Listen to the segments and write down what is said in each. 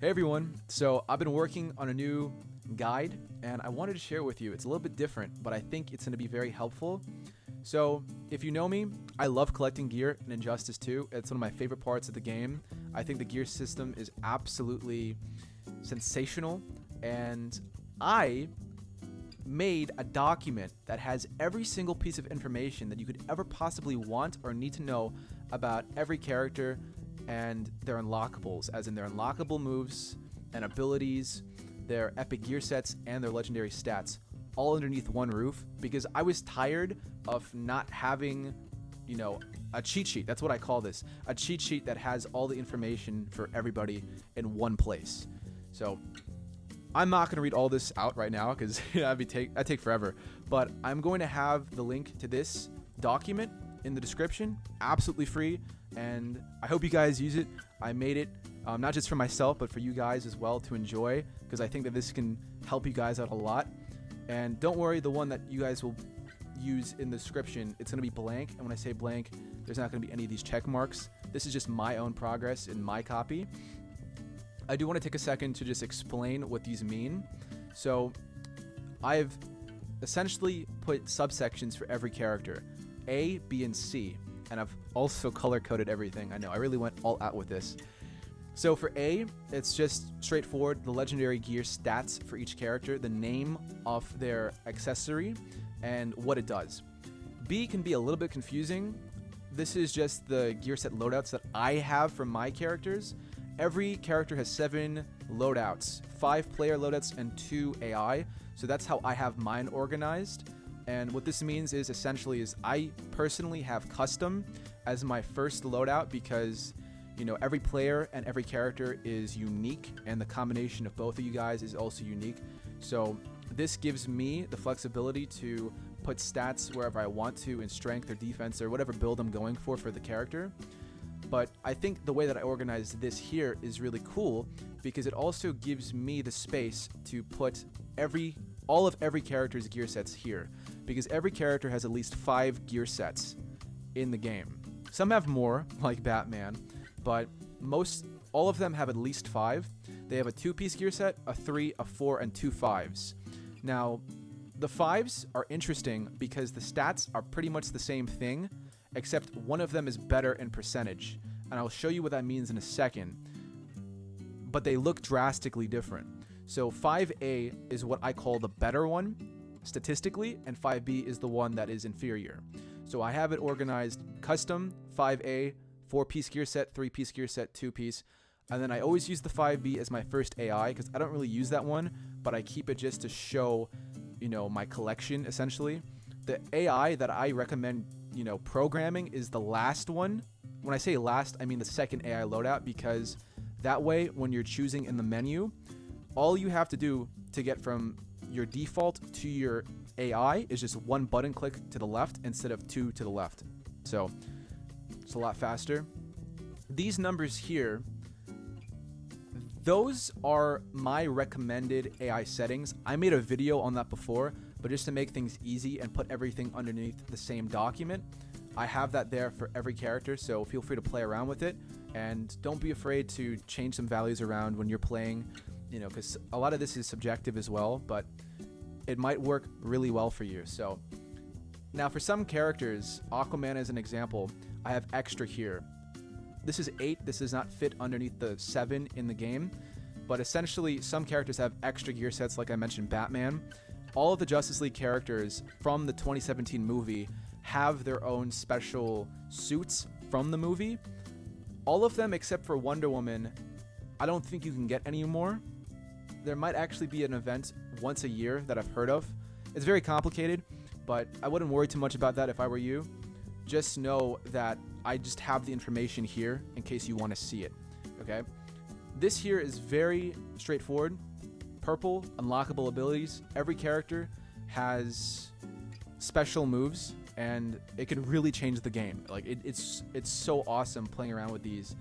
Hey everyone, so I've been working on a new guide and I wanted to share it with you. It's a little bit different, but I think it's going to be very helpful. So if you know me, I love collecting gear in Injustice 2. It's one of my favorite parts of the game. I think the gear system is absolutely sensational, and I made a document that has every single piece of information that you could ever possibly want or need to know about every character and their unlockables, as in their unlockable moves and abilities, their epic gear sets, and their legendary stats, all underneath one roof, because I was tired of not having, a cheat sheet. That's what I call this. A cheat sheet that has all the information for everybody in one place. So I'm not going to read all this out right now because that'd take forever, but I'm going to have the link to this document in the description, absolutely free, and I hope you guys use it. I made it not just for myself, but for you guys as well to enjoy, because I think that this can help you guys out a lot. And don't worry, the one that you guys will use in the description, it's going to be blank, and when I say blank, there's not going to be any of these check marks. This is just my own progress in my copy. I do want to take a second to just explain what these mean. So I've essentially put subsections for every character, A, B, and C, and I've also color-coded everything. I know, I really went all out with this. So for A, it's just straightforward, the legendary gear stats for each character, the name of their accessory, and what it does. B can be a little bit confusing. This is just the gear set loadouts that I have for my characters. Every character has 7 loadouts, 5 player loadouts and 2 AI. So that's how I have mine organized. And what this means is essentially is I personally have custom as my first loadout because, every player and every character is unique, and the combination of both of you guys is also unique. So this gives me the flexibility to put stats wherever I want to in strength or defense or whatever build I'm going for the character. But I think the way that I organized this here is really cool because it also gives me the space to put all of every character's gear sets here, because every character has at least 5 gear sets in the game. Some have more, like Batman, but all of them have at least 5. They have a 2-piece gear set, a 3, a 4, and 2 5s. Now, the 5s are interesting because the stats are pretty much the same thing, except one of them is better in percentage, and I'll show you what that means in a second, but they look drastically different. So 5A is what I call the better one statistically, and 5B is the one that is inferior. So I have it organized custom 5A, 4-piece gear set, 3-piece gear set, 2-piece, and then I always use the 5B as my first AI because I don't really use that one, but I keep it just to show, my collection essentially. The AI that I recommend, programming is the last one. When I say last, I mean the second AI loadout, because that way when you're choosing in the menu, all you have to do to get from your default to your AI is just 1 button click to the left instead of 2 to the left. So it's a lot faster. These numbers here, those are my recommended AI settings. I made a video on that before, but just to make things easy and put everything underneath the same document, I have that there for every character, so feel free to play around with it. And don't be afraid to change some values around when you're playing, because a lot of this is subjective as well, but it might work really well for you. So now for some characters, Aquaman as an example, I have extra here. This is 8. This does not fit underneath the 7 in the game, but essentially some characters have extra gear sets, like I mentioned Batman. All of the Justice League characters from the 2017 movie have their own special suits from the movie. All of them except for Wonder Woman, I don't think you can get anymore. There might actually be an event once a year that I've heard of. It's very complicated, but I wouldn't worry too much about that if I were you. Just know that I just have the information here in case you want to see it, okay? This here is very straightforward. Purple, unlockable abilities. Every character has special moves, and it can really change the game. Like, it's so awesome playing around with these.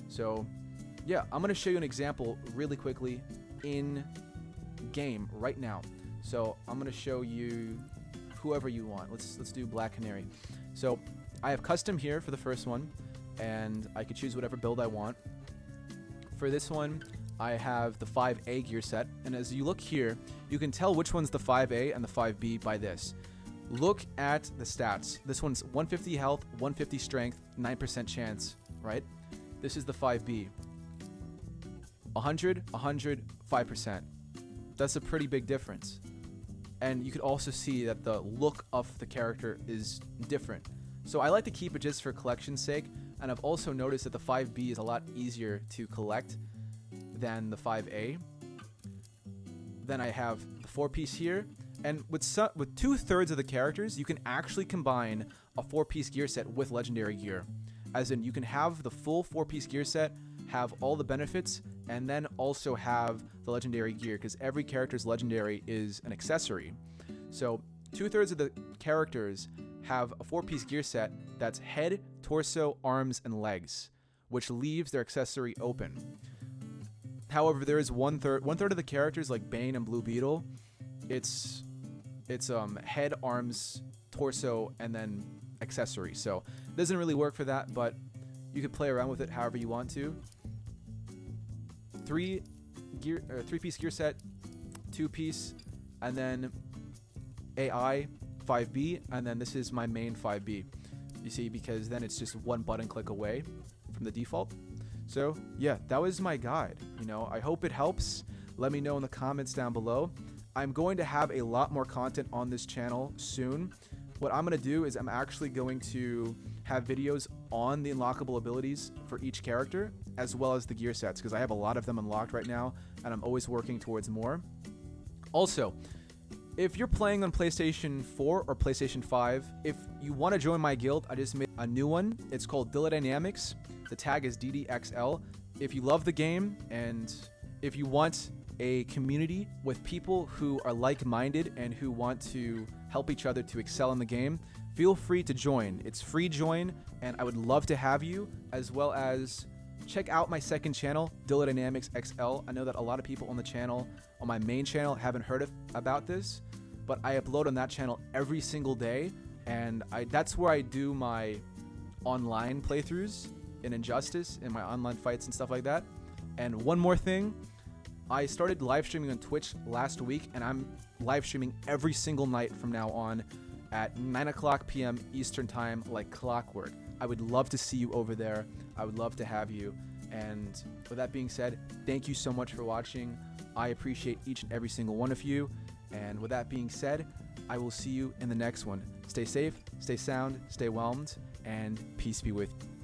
So, yeah, I'm going to show you an example really quickly in game right now. So, I'm going to show you whoever you want. Let's do Black Canary. So I have custom here for the first one, and I could choose whatever build I want. For this one, I have the 5A gear set, and as you look here, you can tell which one's the 5A and the 5B by this. Look at the stats. This one's 150 health, 150 strength, 9% chance, right? This is the 5B. 100, 100, 5%. That's a pretty big difference. And you could also see that the look of the character is different. So I like to keep it just for collection's sake, and I've also noticed that the 5B is a lot easier to collect than the 5A. Then I have the 4-piece here, and with 2/3 of the characters, you can actually combine a 4-piece gear set with legendary gear. As in, you can have the full 4-piece gear set, have all the benefits, and then also have the legendary gear, because every character's legendary is an accessory. So 2/3 of the characters have a 4-piece gear set that's head, torso, arms, and legs, which leaves their accessory open. However, there is one third of the characters, like Bane and Blue Beetle, it's head, arms, torso, and then accessory. So it doesn't really work for that, but you could play around with it however you want to. 3-piece gear set, 2-piece, and then AI 5B, and then this is my main 5B. You see, because then it's just one button click away from the default. So yeah, that was my guide. I hope it helps. Let me know in the comments down below. I'm going to have a lot more content on this channel soon. What I'm going to do is I'm actually going to have videos on the unlockable abilities for each character, as well as the gear sets, because I have a lot of them unlocked right now, and I'm always working towards more. Also, if you're playing on PlayStation 4 or PlayStation 5, if you want to join my guild, I just made a new one. It's called Dillah Dynamics. The tag is DDXL. If you love the game and if you want a community with people who are like-minded and who want to help each other to excel in the game, feel free to join. It's free join, and I would love to have you, as well as check out my second channel, Dillah Dynamics XL. I know that a lot of people on the channel, on my main channel, haven't heard about this, but I upload on that channel every single day, and that's where I do my online playthroughs in Injustice, in my online fights and stuff like that. And one more thing, I started live streaming on Twitch last week, and I'm live streaming every single night from now on at 9:00 p.m. Eastern Time, like clockwork. I would love to see you over there. I would love to have you. And with that being said, thank you so much for watching. I appreciate each and every single one of you. And with that being said, I will see you in the next one. Stay safe, stay sound, stay whelmed, and peace be with you.